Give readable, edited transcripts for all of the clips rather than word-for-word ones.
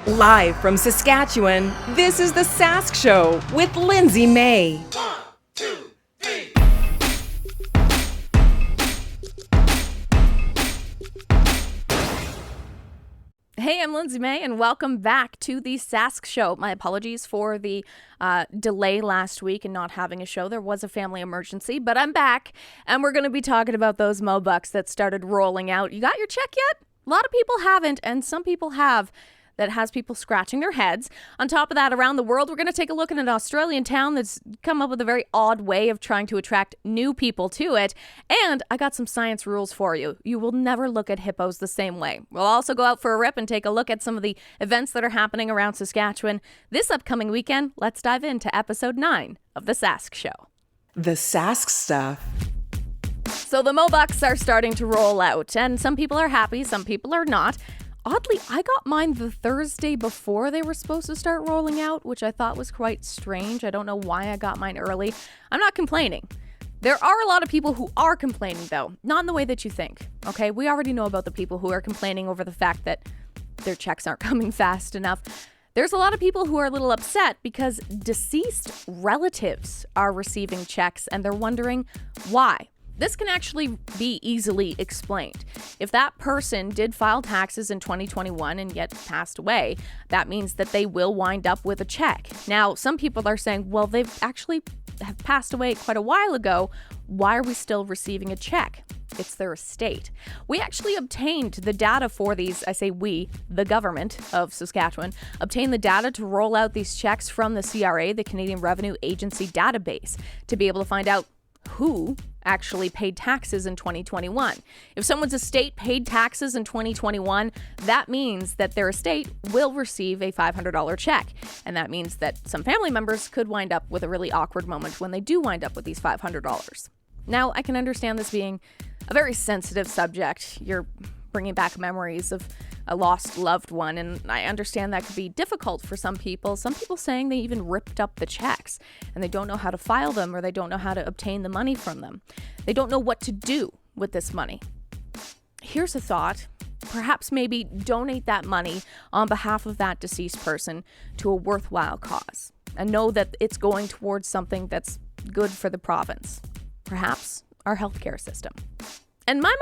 Live from Saskatchewan, this is the Sask Show with Lindsay May. 1, 2, 3. Hey, I'm Lindsay May, and welcome back to the Sask Show. My apologies for the delay last week and not having a show. There was a family emergency, but I'm back, and we're going to be talking about those Moebucks that started rolling out. You got your check yet? A lot of people haven't, and some people have. That has people scratching their heads. On top of that, around the world, we're going to take a look at an Australian town that's come up with a very odd way of trying to attract new people to it. And I got some science rules for you. You will never look at hippos the same way. We'll also go out for a rip and take a look at some of the events that are happening around Saskatchewan. This upcoming weekend, let's dive into episode 9 of The Sask Show. The Sask Stuff. So the Moebucks are starting to roll out, and some people are happy, some people are not. Oddly, I got mine the Thursday before they were supposed to start rolling out, which I thought was quite strange. I don't know why I got mine early. I'm not complaining. There are a lot of people who are complaining, though. Not in the way that you think, okay? We already know about the people who are complaining over the fact that their checks aren't coming fast enough. There's a lot of people who are a little upset because deceased relatives are receiving checks, and they're wondering why. This can actually be easily explained. If that person did file taxes in 2021 and yet passed away, that means that they will wind up with a check. Now, some people are saying, well, they've actually have passed away quite a while ago. Why are we still receiving a check? It's their estate. We actually obtained the data for these, I say we, the government of Saskatchewan, obtained the data to roll out these checks from the CRA, the Canadian Revenue Agency database, to be able to find out who actually paid taxes in 2021. If someone's estate paid taxes in 2021, that means that their estate will receive a $500 check. And that means that some family members could wind up with a really awkward moment when they do wind up with these $500. Now, I can understand this being a very sensitive subject. You're bringing back memories of a lost loved one, and I understand that could be difficult for some people. Some people saying they even ripped up the checks and they don't know how to file them, or they don't know how to obtain the money from them. They don't know what to do with this money. Here's a thought. Perhaps maybe donate that money on behalf of that deceased person to a worthwhile cause and know that it's going towards something that's good for the province. Perhaps our healthcare system. And my,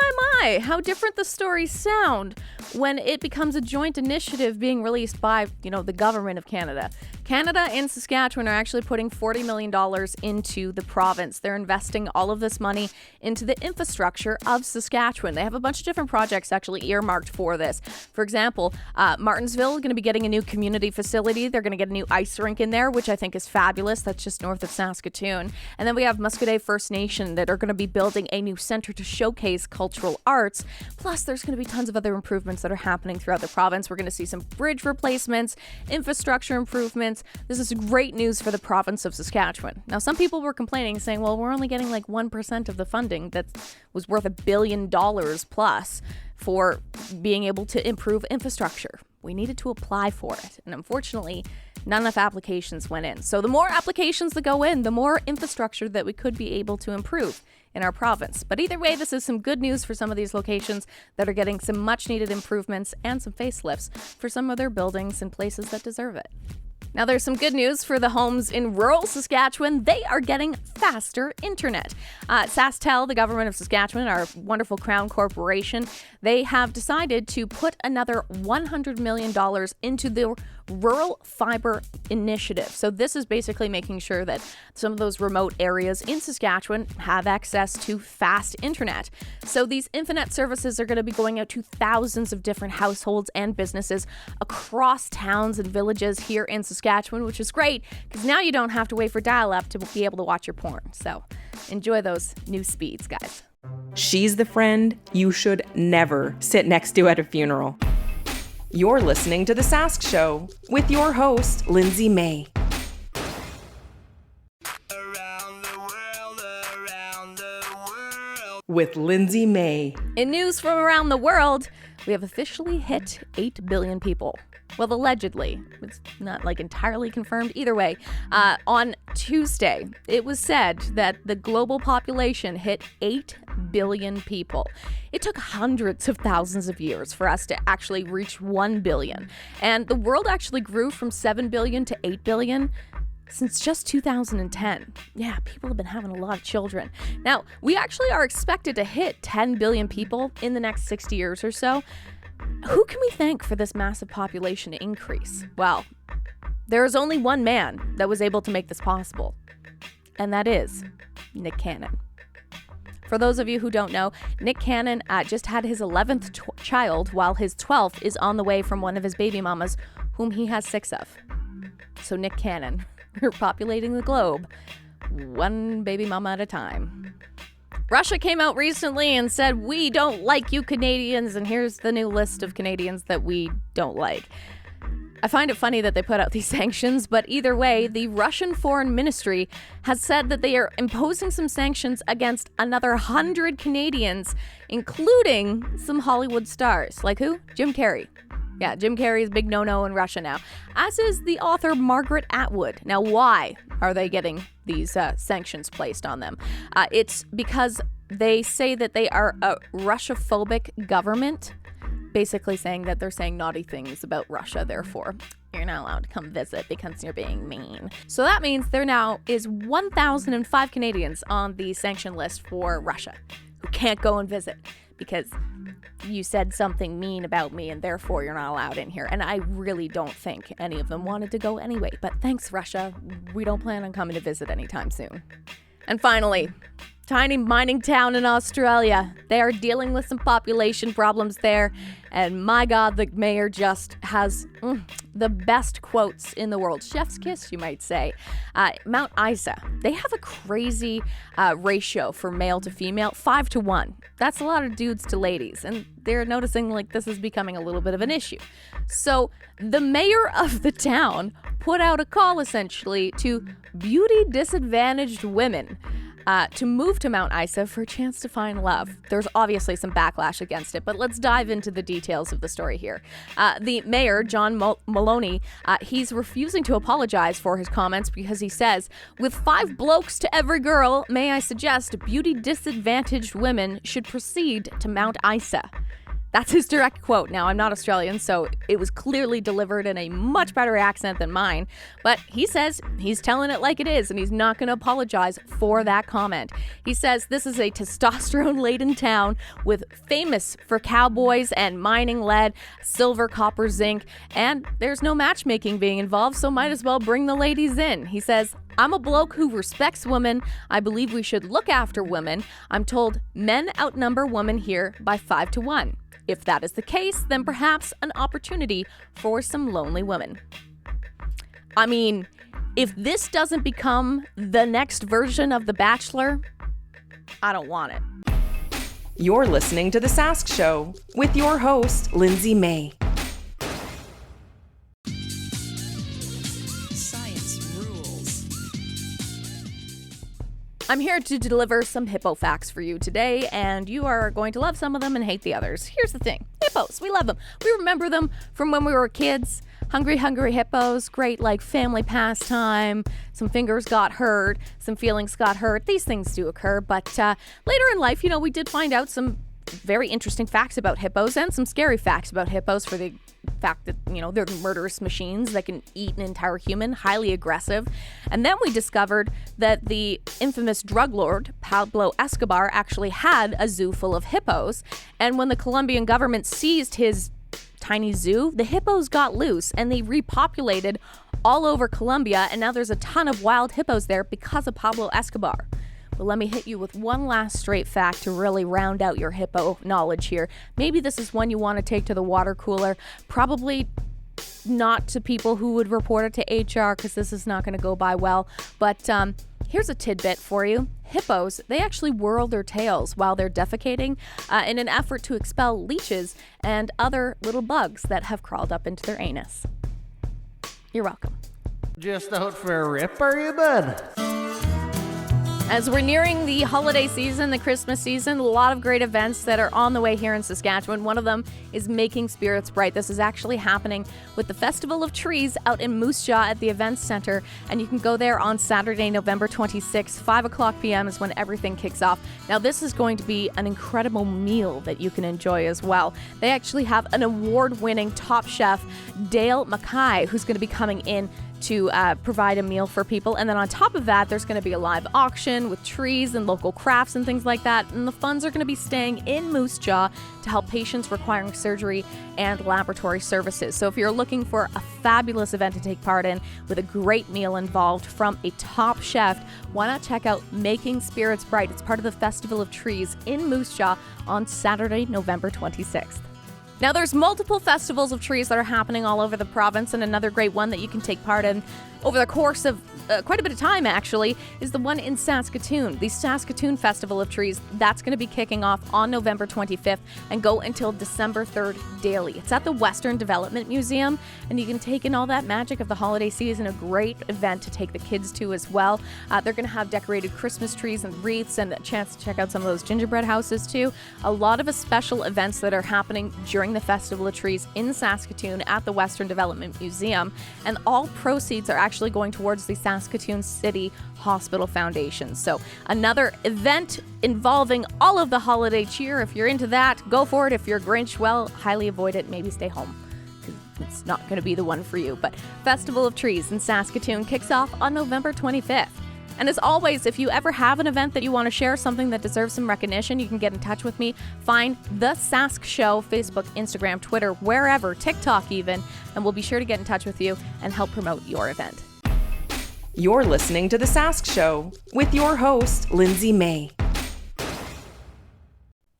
how different the stories sound when it becomes a joint initiative being released by, the government of Canada. Canada and Saskatchewan are actually putting $40 million into the province. They're investing all of this money into the infrastructure of Saskatchewan. They have a bunch of different projects actually earmarked for this. For example, Martinsville is going to be getting a new community facility. They're going to get a new ice rink in there, which I think is fabulous. That's just north of Saskatoon. And then we have Musqueam First Nation that are going to be building a new center to showcase cultural arts. Plus, there's going to be tons of other improvements that are happening throughout the province. We're going to see some bridge replacements, infrastructure improvements. This is great news for the province of Saskatchewan. Now, some people were complaining, saying, well, we're only getting like 1% of the funding that was worth $1 billion plus for being able to improve infrastructure. We needed to apply for it. And unfortunately, not enough applications went in. So the more applications that go in, the more infrastructure that we could be able to improve in our province. But either way, this is some good news for some of these locations that are getting some much needed improvements and some facelifts for some of their buildings and places that deserve it. Now, there's some good news for the homes in rural Saskatchewan. They are getting faster internet. SaskTel, the government of Saskatchewan, our wonderful crown corporation, they have decided to put another $100 million into the Rural Fiber Initiative. So this is basically making sure that some of those remote areas in Saskatchewan have access to fast internet. So these internet services are going to be going out to thousands of different households and businesses across towns and villages here in Saskatchewan, which is great because now you don't have to wait for dial-up to be able to watch your porn. So enjoy those new speeds, guys. She's the friend you should never sit next to at a funeral. You're listening to The Sask Show with your host, Lindsay May. With Lindsay May. In news from around the world, we have officially hit 8 billion people. Well, allegedly. It's not entirely confirmed. Either way, on Tuesday, it was said that the global population hit 8 billion people. It took hundreds of thousands of years for us to actually reach 1 billion. And the world actually grew from 7 billion to 8 billion since just 2010. Yeah, people have been having a lot of children. Now, we actually are expected to hit 10 billion people in the next 60 years or so. Who can we thank for this massive population increase? Well, there is only one man that was able to make this possible, and that is Nick Cannon. For those of you who don't know, Nick Cannon just had his 11th child, while his 12th is on the way from one of his baby mamas, whom he has 6 of. So Nick Cannon, we're populating the globe, one baby mama at a time. Russia came out recently and said, we don't like you Canadians, and here's the new list of Canadians that we don't like. I find it funny that they put out these sanctions, but either way, the Russian Foreign Ministry has said that they are imposing some sanctions against another 100 Canadians, including some Hollywood stars. Like who? Jim Carrey. Yeah, Jim Carrey is a big no-no in Russia now, as is the author Margaret Atwood. Now, why are they getting these sanctions placed on them? It's because they say that they are a Russia-phobic government, basically saying that they're saying naughty things about Russia, therefore you're not allowed to come visit because you're being mean. So that means there now is 1,005 Canadians on the sanction list for Russia who can't go and visit because you said something mean about me and therefore you're not allowed in here. And I really don't think any of them wanted to go anyway. But thanks, Russia. We don't plan on coming to visit anytime soon. And finally, tiny mining town in Australia. They are dealing with some population problems there. And my God, the mayor just has the best quotes in the world. Chef's kiss, you might say. Mount Isa, they have a crazy ratio for male to female, 5-1. That's a lot of dudes to ladies. And they're noticing this is becoming a little bit of an issue. So the mayor of the town put out a call essentially to beauty disadvantaged women to move to Mount Isa for a chance to find love. There's obviously some backlash against it, but let's dive into the details of the story here. The mayor, John Maloney, he's refusing to apologize for his comments because he says, with 5 blokes to every girl, may I suggest beauty disadvantaged women should proceed to Mount Isa. That's his direct quote. Now, I'm not Australian, so it was clearly delivered in a much better accent than mine. But he says he's telling it like it is, and he's not going to apologize for that comment. He says this is a testosterone-laden town with famous for cowboys and mining lead, silver, copper, zinc, and there's no matchmaking being involved, so might as well bring the ladies in. He says, I'm a bloke who respects women. I believe we should look after women. I'm told men outnumber women here by 5-1. If that is the case, then perhaps an opportunity for some lonely women. I mean, if this doesn't become the next version of The Bachelor, I don't want it. You're listening to The Sask Show with your host, Lindsay May. I'm here to deliver some Hippo Facts for you today, and you are going to love some of them and hate the others. Here's the thing. Hippos, we love them. We remember them from when we were kids. Hungry hippos, great family pastime. Some fingers got hurt, some feelings got hurt. These things do occur, but later in life, we did find out some very interesting facts about hippos and some scary facts about hippos for the fact that, they're murderous machines that can eat an entire human, highly aggressive. And then we discovered that the infamous drug lord, Pablo Escobar, actually had a zoo full of hippos. And when the Colombian government seized his tiny zoo, the hippos got loose and they repopulated all over Colombia. And now there's a ton of wild hippos there because of Pablo Escobar. But let me hit you with one last straight fact to really round out your hippo knowledge here. Maybe this is one you want to take to the water cooler. Probably not to people who would report it to HR because this is not going to go by well. But here's a tidbit for you. Hippos, they actually whirl their tails while they're defecating in an effort to expel leeches and other little bugs that have crawled up into their anus. You're welcome. Just out for a rip, are you, bud? As we're nearing the holiday season, the Christmas season, a lot of great events that are on the way here in Saskatchewan. One of them is Making Spirits Bright. This is actually happening with the Festival of Trees out in Moose Jaw at the Events Center, and you can go there on Saturday, November 26th, 5 o'clock p.m. is when everything kicks off. Now, this is going to be an incredible meal that you can enjoy as well. They actually have an award-winning top chef, Dale Mackay, who's going to be coming in to provide a meal for people. And then on top of that, there's going to be a live auction with trees and local crafts and things like that. And the funds are going to be staying in Moose Jaw to help patients requiring surgery and laboratory services. So if you're looking for a fabulous event to take part in with a great meal involved from a top chef, why not check out Making Spirits Bright? It's part of the Festival of Trees in Moose Jaw on Saturday, November 26th. Now, there's multiple festivals of trees that are happening all over the province, and another great one that you can take part in over the course of quite a bit of time, actually, is the one in Saskatoon. The Saskatoon Festival of Trees, that's going to be kicking off on November 25th and go until December 3rd daily. It's at the Western Development Museum, and you can take in all that magic of the holiday season, a great event to take the kids to as well. They're going to have decorated Christmas trees and wreaths and a chance to check out some of those gingerbread houses too. A lot of special events that are happening during the Festival of Trees in Saskatoon at the Western Development Museum, and all proceeds are actually going towards the Saskatoon City Hospital Foundation. So another event involving all of the holiday cheer. If you're into that, go for it. If you're Grinch, well, highly avoid it. Maybe stay home, because it's not going to be the one for you. But Festival of Trees in Saskatoon kicks off on November 25th. And as always, if you ever have an event that you want to share, something that deserves some recognition, you can get in touch with me. Find The Sask Show, Facebook, Instagram, Twitter, wherever, TikTok even, and we'll be sure to get in touch with you and help promote your event. You're listening to The Sask Show with your host, Lindsay May.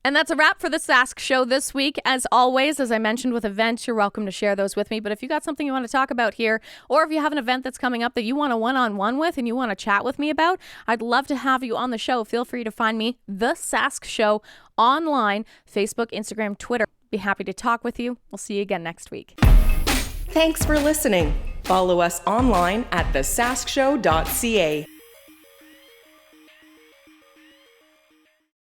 And that's a wrap for the Sask Show this week. As always, as I mentioned with events, you're welcome to share those with me. But if you got something you want to talk about here, or if you have an event that's coming up that you want a one-on-one with and you want to chat with me about, I'd love to have you on the show. Feel free to find me, The Sask Show, online, Facebook, Instagram, Twitter. Be happy to talk with you. We'll see you again next week. Thanks for listening. Follow us online at thesaskshow.ca.